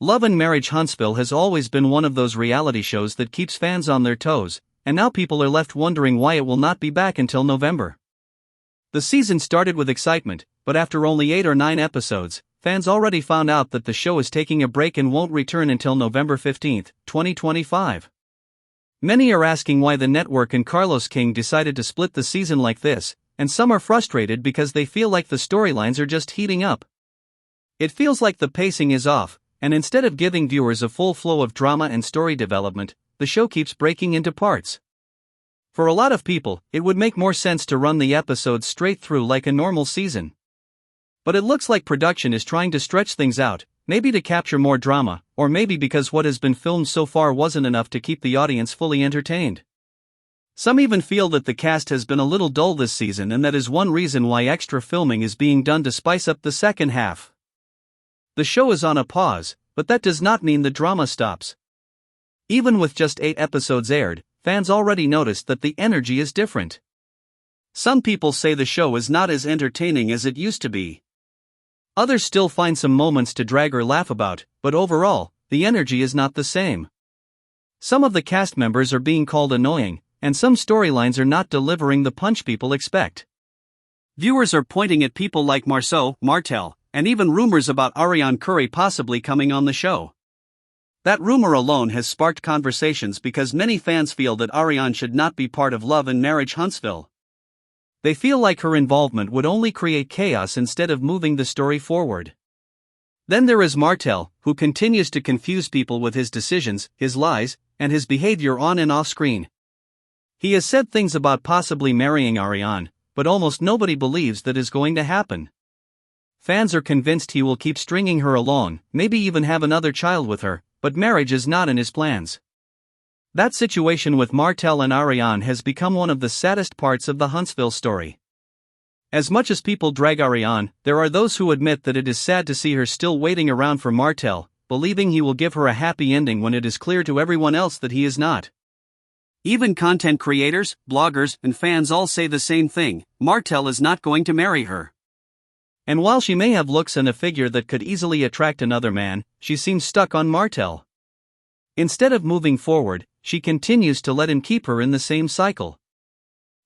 Love and Marriage Huntsville has always been one of those reality shows that keeps fans on their toes, and now people are left wondering why it will not be back until November. The season started with excitement, but after only 8 or 9 episodes, fans already found out that the show is taking a break and won't return until November 15, 2025. Many are asking why the network and Carlos King decided to split the season like this, and some are frustrated because they feel like the storylines are just heating up. It feels like the pacing is off, and instead of giving viewers a full flow of drama and story development, the show keeps breaking into parts. For a lot of people, it would make more sense to run the episodes straight through like a normal season. But it looks like production is trying to stretch things out, maybe to capture more drama, or maybe because what has been filmed so far wasn't enough to keep the audience fully entertained. Some even feel that the cast has been a little dull this season, and that is one reason why extra filming is being done to spice up the second half. The show is on a pause, but that does not mean the drama stops. Even with just 8 episodes aired, fans already noticed that the energy is different. Some people say the show is not as entertaining as it used to be. Others still find some moments to drag or laugh about, but overall, the energy is not the same. Some of the cast members are being called annoying, and some storylines are not delivering the punch people expect. Viewers are pointing at people like Marsau, Martell, and even rumors about Arian possibly coming on the show. That rumor alone has sparked conversations because many fans feel that Arian should not be part of Love and Marriage Huntsville. They feel like her involvement would only create chaos instead of moving the story forward. Then there is Martell, who continues to confuse people with his decisions, his lies, and his behavior on and off screen. He has said things about possibly marrying Arian, but almost nobody believes that is going to happen. Fans are convinced he will keep stringing her along, maybe even have another child with her, but marriage is not in his plans. That situation with Martell and Arian has become one of the saddest parts of the Huntsville story. As much as people drag Arian, there are those who admit that it is sad to see her still waiting around for Martell, believing he will give her a happy ending when it is clear to everyone else that he is not. Even content creators, bloggers, and fans all say the same thing: Martell is not going to marry her. And while she may have looks and a figure that could easily attract another man, she seems stuck on Martell. Instead of moving forward, she continues to let him keep her in the same cycle.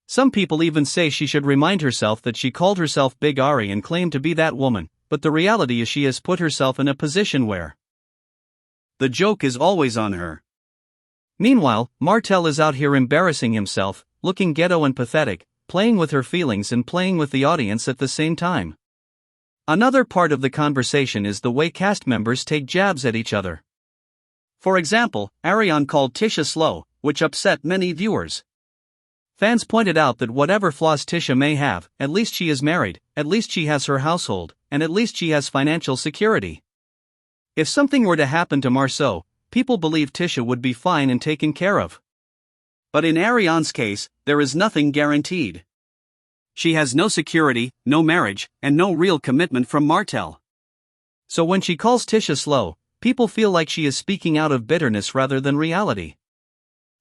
Some people even say she should remind herself that she called herself Big Ari and claimed to be that woman, but the reality is she has put herself in a position where the joke is always on her. Meanwhile, Martell is out here embarrassing himself, looking ghetto and pathetic, playing with her feelings and playing with the audience at the same time. Another part of the conversation is the way cast members take jabs at each other. For example, Arian called Tisha slow, which upset many viewers. Fans pointed out that whatever flaws Tisha may have, at least she is married, at least she has her household, and at least she has financial security. If something were to happen to Marsau, people believe Tisha would be fine and taken care of. But in Arian's case, there is nothing guaranteed. She has no security, no marriage, and no real commitment from Martell. So when she calls Tisha slow, people feel like she is speaking out of bitterness rather than reality.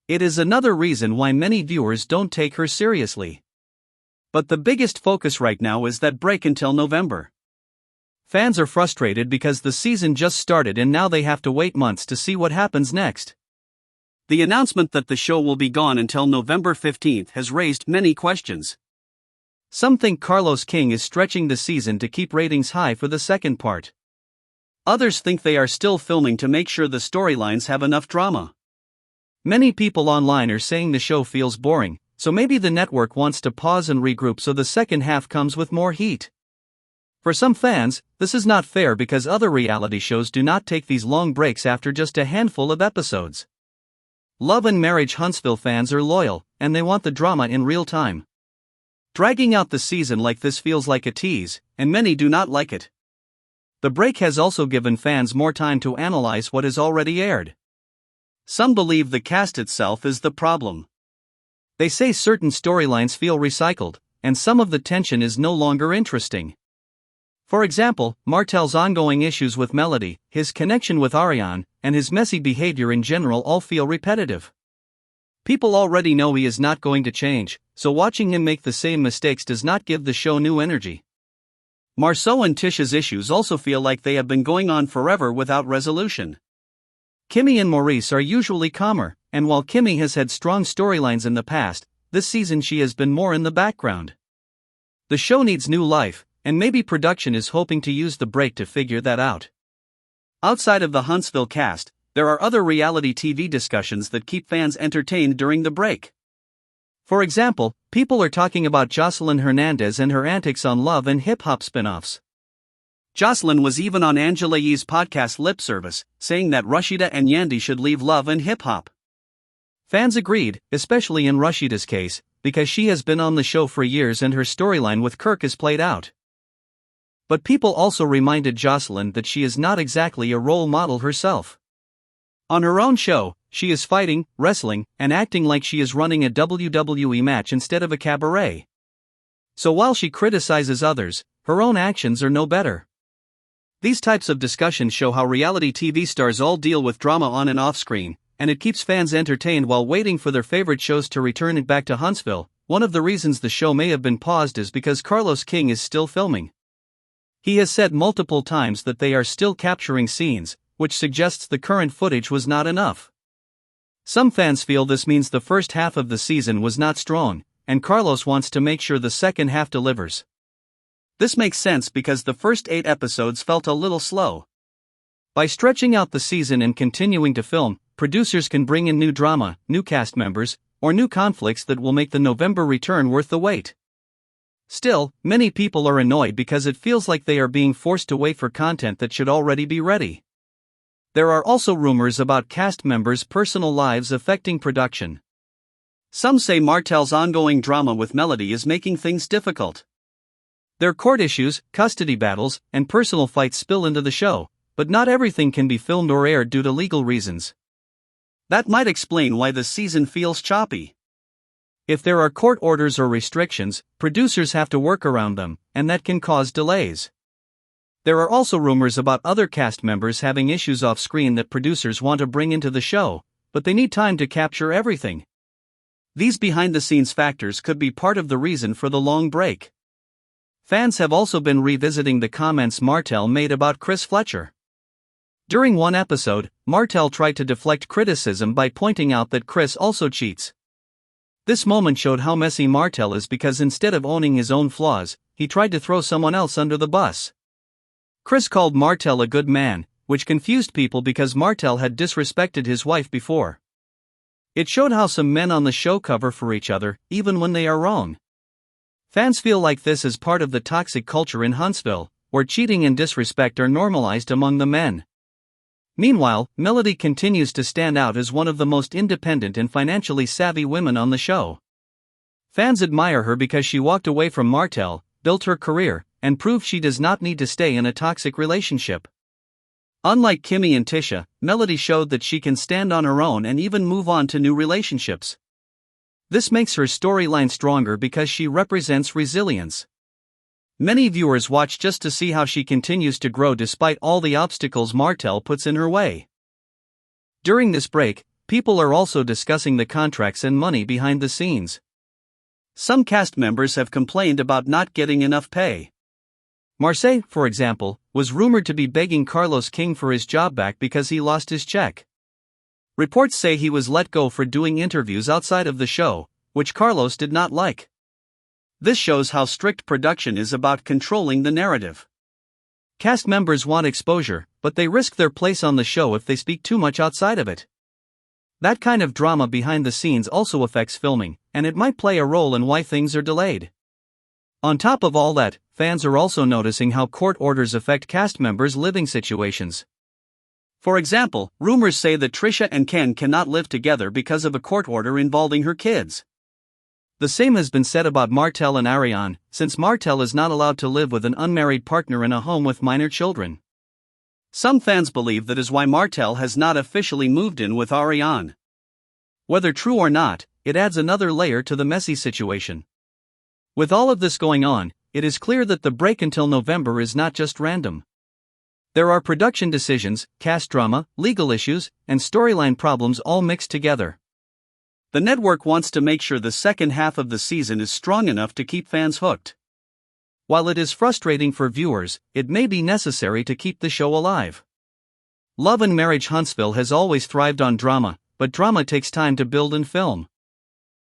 It is another reason why many viewers don't take her seriously. But the biggest focus right now is that break until November. Fans are frustrated because the season just started and now they have to wait months to see what happens next. The announcement that the show will be gone until November 15th has raised many questions. Some think Carlos King is stretching the season to keep ratings high for the second part. Others think they are still filming to make sure the storylines have enough drama. Many people online are saying the show feels boring, so maybe the network wants to pause and regroup so the second half comes with more heat. For some fans, this is not fair because other reality shows do not take these long breaks after just a handful of episodes. Love and Marriage Huntsville fans are loyal, and they want the drama in real time. Dragging out the season like this feels like a tease, and many do not like it. The break has also given fans more time to analyze what has already aired. Some believe the cast itself is the problem. They say certain storylines feel recycled, and some of the tension is no longer interesting. For example, Martell's ongoing issues with Melody, his connection with Arian, and his messy behavior in general all feel repetitive. People already know he is not going to change, so watching him make the same mistakes does not give the show new energy. Marsau and Tisha's issues also feel like they have been going on forever without resolution. Kimmi and Maurice are usually calmer, and while Kimmi has had strong storylines in the past, this season she has been more in the background. The show needs new life, and maybe production is hoping to use the break to figure that out. Outside of the Huntsville cast, there are other reality TV discussions that keep fans entertained during the break. For example, people are talking about Jocelyn Hernandez and her antics on Love and Hip Hop spin-offs. Jocelyn was even on Angela Yee's podcast Lip Service, saying that Rashida and Yandy should leave Love and Hip Hop. Fans agreed, especially in Rashida's case, because she has been on the show for years and her storyline with Kirk is played out. But people also reminded Jocelyn that she is not exactly a role model herself. On her own show, she is fighting, wrestling, and acting like she is running a WWE match instead of a cabaret. So while she criticizes others, her own actions are no better. These types of discussions show how reality TV stars all deal with drama on and off screen, and it keeps fans entertained while waiting for their favorite shows to return back to Huntsville. One of the reasons the show may have been paused is because Carlos King is still filming. He has said multiple times that they are still capturing scenes, which suggests the current footage was not enough. Some fans feel this means the first half of the season was not strong, and Carlos wants to make sure the second half delivers. This makes sense because the first 8 episodes felt a little slow. By stretching out the season and continuing to film, producers can bring in new drama, new cast members, or new conflicts that will make the November return worth the wait. Still, many people are annoyed because it feels like they are being forced to wait for content that should already be ready. There are also rumors about cast members' personal lives affecting production. Some say Martell's ongoing drama with Melody is making things difficult. Their court issues, custody battles, and personal fights spill into the show, but not everything can be filmed or aired due to legal reasons. That might explain why the season feels choppy. If there are court orders or restrictions, producers have to work around them, and that can cause delays. There are also rumors about other cast members having issues off screen that producers want to bring into the show, but they need time to capture everything. These behind-the-scenes factors could be part of the reason for the long break. Fans have also been revisiting the comments Martell made about Chris Fletcher. During one episode, Martell tried to deflect criticism by pointing out that Chris also cheats. This moment showed how messy Martell is because instead of owning his own flaws, he tried to throw someone else under the bus. Chris called Martell a good man, which confused people because Martell had disrespected his wife before. It showed how some men on the show cover for each other, even when they are wrong. Fans feel like this is part of the toxic culture in Huntsville, where cheating and disrespect are normalized among the men. Meanwhile, Melody continues to stand out as one of the most independent and financially savvy women on the show. Fans admire her because she walked away from Martell, built her career, and proved she does not need to stay in a toxic relationship. Unlike Kimmi and Tisha, Melody showed that she can stand on her own and even move on to new relationships. This makes her storyline stronger because she represents resilience. Many viewers watch just to see how she continues to grow despite all the obstacles Martell puts in her way. During this break, people are also discussing the contracts and money behind the scenes. Some cast members have complained about not getting enough pay. Marsau, for example, was rumored to be begging Carlos King for his job back because he lost his check. Reports say he was let go for doing interviews outside of the show, which Carlos did not like. This shows how strict production is about controlling the narrative. Cast members want exposure, but they risk their place on the show if they speak too much outside of it. That kind of drama behind the scenes also affects filming, and it might play a role in why things are delayed. On top of all that, fans are also noticing how court orders affect cast members' living situations. For example, rumors say that Tisha and Ken cannot live together because of a court order involving her kids. The same has been said about Martell and Arian, since Martell is not allowed to live with an unmarried partner in a home with minor children. Some fans believe that is why Martell has not officially moved in with Arian. Whether true or not, it adds another layer to the messy situation. With all of this going on, it is clear that the break until November is not just random. There are production decisions, cast drama, legal issues, and storyline problems all mixed together. The network wants to make sure the second half of the season is strong enough to keep fans hooked. While it is frustrating for viewers, it may be necessary to keep the show alive. Love and Marriage Huntsville has always thrived on drama, but drama takes time to build and film.